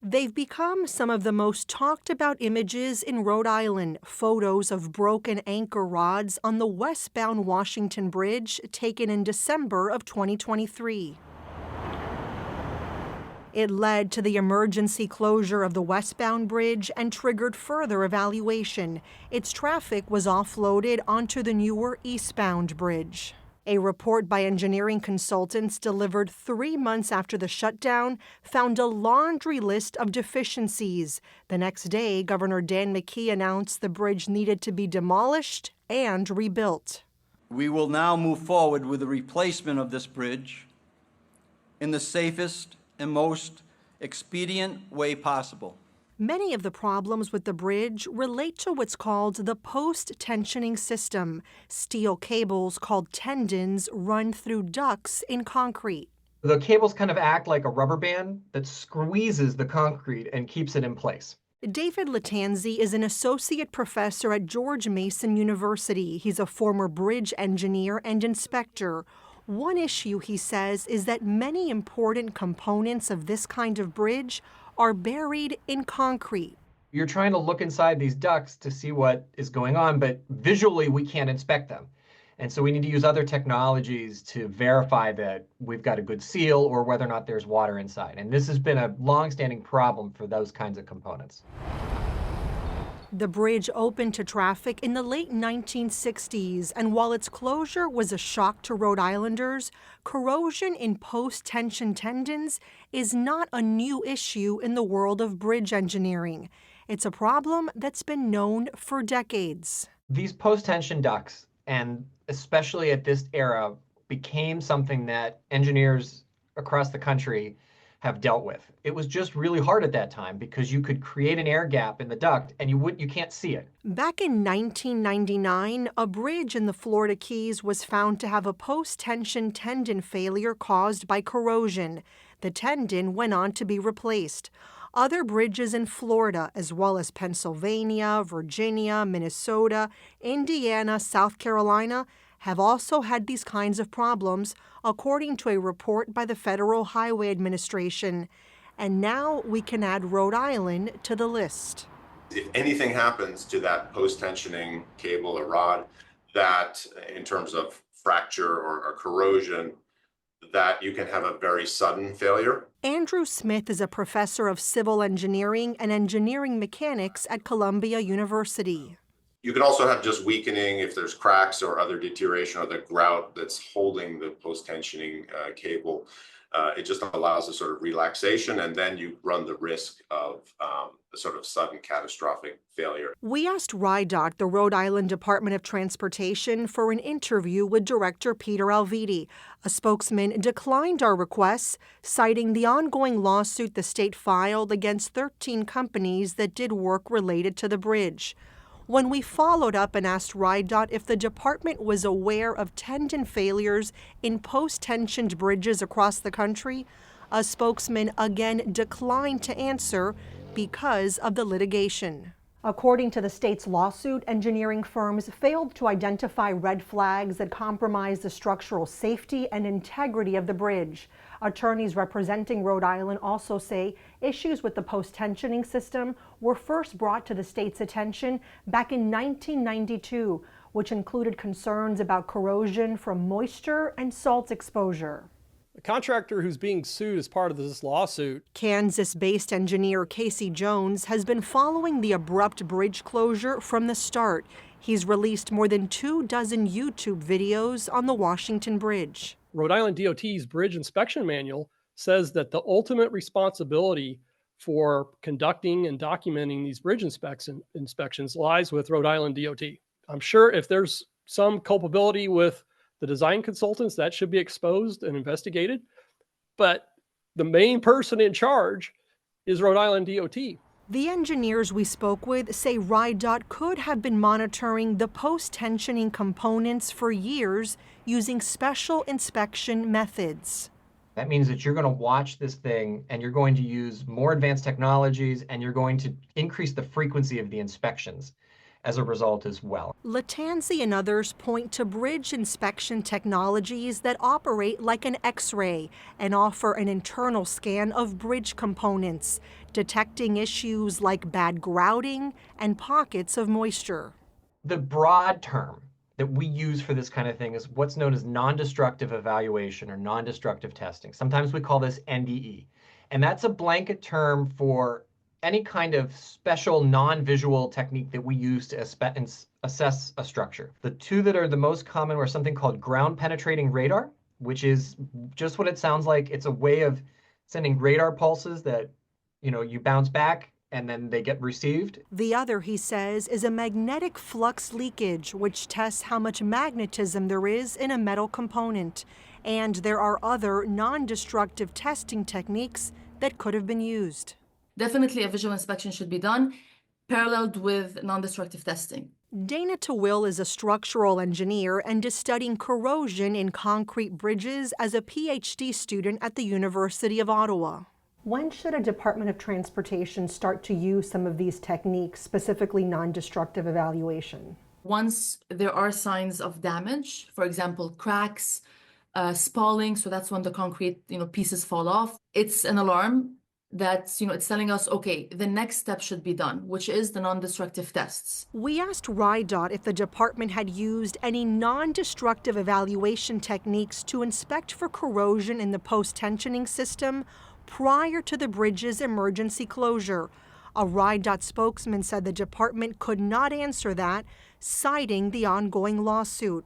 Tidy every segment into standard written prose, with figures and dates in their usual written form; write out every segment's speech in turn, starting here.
They've become some of the most talked about images in Rhode Island, photos of broken anchor rods on the westbound Washington Bridge taken in December of 2023. It led to the emergency closure of the westbound bridge and triggered further evaluation. Its traffic was offloaded onto the newer eastbound bridge. A report by engineering consultants delivered 3 months after the shutdown found a laundry list of deficiencies. The next day, Governor Dan McKee announced the bridge needed to be demolished and rebuilt. We will now move forward with the replacement of this bridge in the safest and most expedient way possible. Many of the problems with the bridge relate to what's called the post-tensioning system. Steel cables called tendons run through ducts in concrete. The cables kind of act like a rubber band that squeezes the concrete and keeps it in place. David Latanzi is an associate professor at George Mason University. He's a former bridge engineer and inspector. One issue, he says, is that many important components of this kind of bridge are buried in concrete. You're trying to look inside these ducts to see what is going on, but visually we can't inspect them. And so we need to use other technologies to verify that we've got a good seal or whether or not there's water inside. And this has been a long-standing problem for those kinds of components. The bridge opened to traffic in the late 1960s, and while its closure was a shock to Rhode Islanders, corrosion in post-tension tendons is not a new issue in the world of bridge engineering. It's a problem that's been known for decades. These post-tension ducts, and especially at this era, became something that engineers across the country have dealt with. It was just really hard at that time because you could create an air gap in the duct and you can't see it. Back in 1999, a bridge in the Florida Keys was found to have a post-tension tendon failure caused by corrosion. The tendon went on to be replaced. Other bridges in Florida, as well as Pennsylvania, Virginia, Minnesota, Indiana, South Carolina, have also had these kinds of problems, according to a report by the Federal Highway Administration. And now we can add Rhode Island to the list. If anything happens to that post-tensioning cable or rod, that in terms of fracture or corrosion, that you can have a very sudden failure. Andrew Smith is a professor of civil engineering and engineering mechanics at Columbia University. You can also have just weakening if there's cracks or other deterioration or the grout that's holding the post-tensioning cable. It just allows a sort of relaxation, and then you run the risk of a sort of sudden catastrophic failure. We asked RIDOT, the Rhode Island Department of Transportation, for an interview with Director Peter Alviti. A spokesman declined our requests, citing the ongoing lawsuit the state filed against 13 companies that did work related to the bridge. When we followed up and asked RIDOT if the department was aware of tendon failures in post-tensioned bridges across the country, a spokesman again declined to answer because of the litigation. According to the state's lawsuit, engineering firms failed to identify red flags that compromise the structural safety and integrity of the bridge. Attorneys representing Rhode Island also say issues with the post-tensioning system were first brought to the state's attention back in 1992, which included concerns about corrosion from moisture and salt exposure. The contractor who's being sued as part of this lawsuit, Kansas-based engineer Casey Jones, has been following the abrupt bridge closure from the start. He's released more than 24 YouTube videos on the Washington Bridge. Rhode Island DOT's bridge inspection manual says that the ultimate responsibility for conducting and documenting these bridge inspections lies with Rhode Island DOT. I'm sure if there's some culpability with the design consultants, that should be exposed and investigated. But the main person in charge is Rhode Island DOT. The engineers we spoke with say RIDOT could have been monitoring the post-tensioning components for years using special inspection methods. That means that you're going to watch this thing and you're going to use more advanced technologies and you're going to increase the frequency of the inspections. as a result as well. Lattanzi and others point to bridge inspection technologies that operate like an X-ray and offer an internal scan of bridge components, detecting issues like bad grouting and pockets of moisture. The broad term that we use for this kind of thing is what's known as non-destructive evaluation or non-destructive testing. Sometimes we call this NDE. And that's a blanket term for any kind of special non-visual technique that we use to assess a structure. The two that are the most common are something called ground penetrating radar, which is just what it sounds like. It's a way of sending radar pulses that, you bounce back and then they get received. The other, he says, is a magnetic flux leakage, which tests how much magnetism there is in a metal component. And there are other non-destructive testing techniques that could have been used. Definitely a visual inspection should be done, paralleled with non-destructive testing. Dana Tawil is a structural engineer and is studying corrosion in concrete bridges as a PhD student at the University of Ottawa. When should a Department of Transportation start to use some of these techniques, specifically non-destructive evaluation? Once there are signs of damage, for example, cracks, spalling, so that's when the concrete, pieces fall off. It's an alarm that's, it's telling us, okay, the next step should be done, which is the non-destructive tests. We asked RIDOT if the department had used any non-destructive evaluation techniques to inspect for corrosion in the post-tensioning system prior to the bridge's emergency closure. A RIDOT spokesman said the department could not answer that, citing the ongoing lawsuit.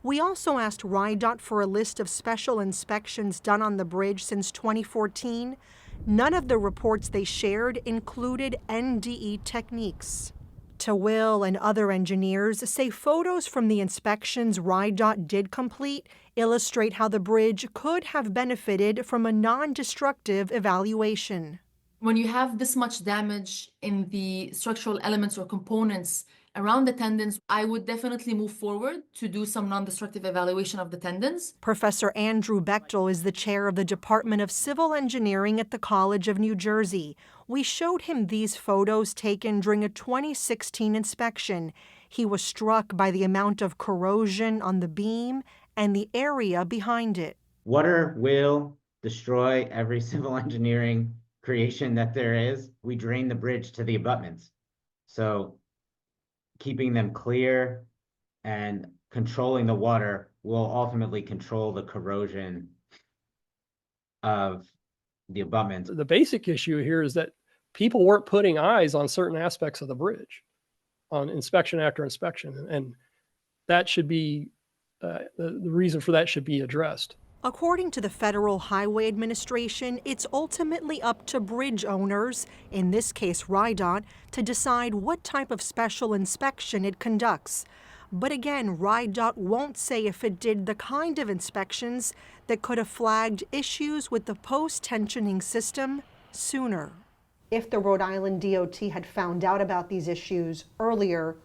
We also asked RIDOT for a list of special inspections done on the bridge since 2014. None of the reports they shared included NDE techniques. Tawil and other engineers say photos from the inspections RIDOT did complete illustrate how the bridge could have benefited from a non-destructive evaluation. When you have this much damage in the structural elements or components around the tendons, I would definitely move forward to do some non-destructive evaluation of the tendons. Professor Andrew Bechtel is the chair of the Department of Civil Engineering at the College of New Jersey. We showed him these photos taken during a 2016 inspection. He was struck by the amount of corrosion on the beam and the area behind it. Water will destroy every civil engineering creation that there is. We drain the bridge to the abutments. So keeping them clear and controlling the water will ultimately control the corrosion of the abutments. The basic issue here is that people weren't putting eyes on certain aspects of the bridge on inspection after inspection, and that should be the reason for that should be addressed. According to the Federal Highway Administration, it's ultimately up to bridge owners, in this case RIDOT, to decide what type of special inspection it conducts. But again, RIDOT won't say if it did the kind of inspections that could have flagged issues with the post-tensioning system sooner. If the Rhode Island DOT had found out about these issues earlier,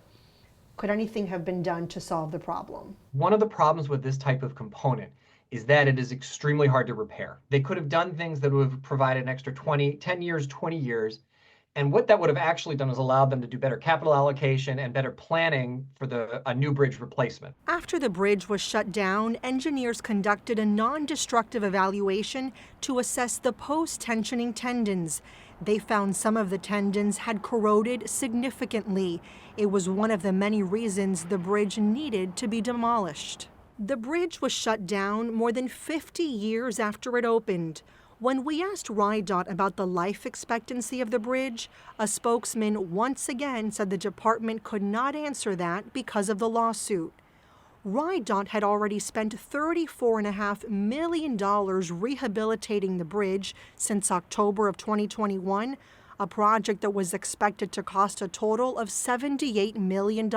could anything have been done to solve the problem? One of the problems with this type of component is that it is extremely hard to repair. They could have done things that would have provided an extra 10 years, 20 years. And what that would have actually done is allowed them to do better capital allocation and better planning for a new bridge replacement. After the bridge was shut down, engineers conducted a non-destructive evaluation to assess the post-tensioning tendons. They found some of the tendons had corroded significantly. It was one of the many reasons the bridge needed to be demolished. The bridge was shut down more than 50 years after it opened. When we asked RIDOT about the life expectancy of the bridge, a spokesman once again said the department could not answer that because of the lawsuit. RIDOT had already spent $34.5 million rehabilitating the bridge since October of 2021, a project that was expected to cost a total of $78 million.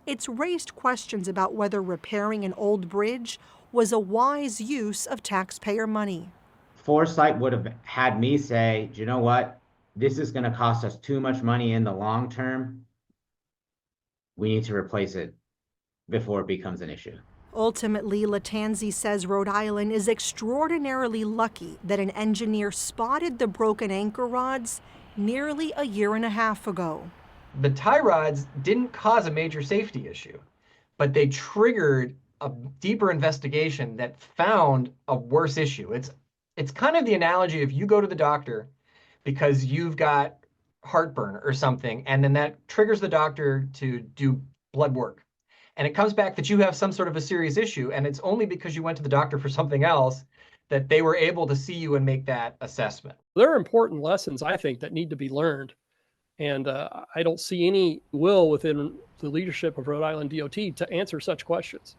It's raised questions about whether repairing an old bridge was a wise use of taxpayer money. Foresight would have had me say, do you know what? This is going to cost us too much money in the long term. We need to replace it before it becomes an issue. Ultimately, Lattanzi says Rhode Island is extraordinarily lucky that an engineer spotted the broken anchor rods nearly a year and a half ago. The tie rods didn't cause a major safety issue, but they triggered a deeper investigation that found a worse issue. It's kind of the analogy if you go to the doctor because you've got heartburn or something, and then that triggers the doctor to do blood work. And it comes back that you have some sort of a serious issue, and it's only because you went to the doctor for something else that they were able to see you and make that assessment. There are important lessons, I think, that need to be learned. And I don't see any will within the leadership of Rhode Island DOT to answer such questions.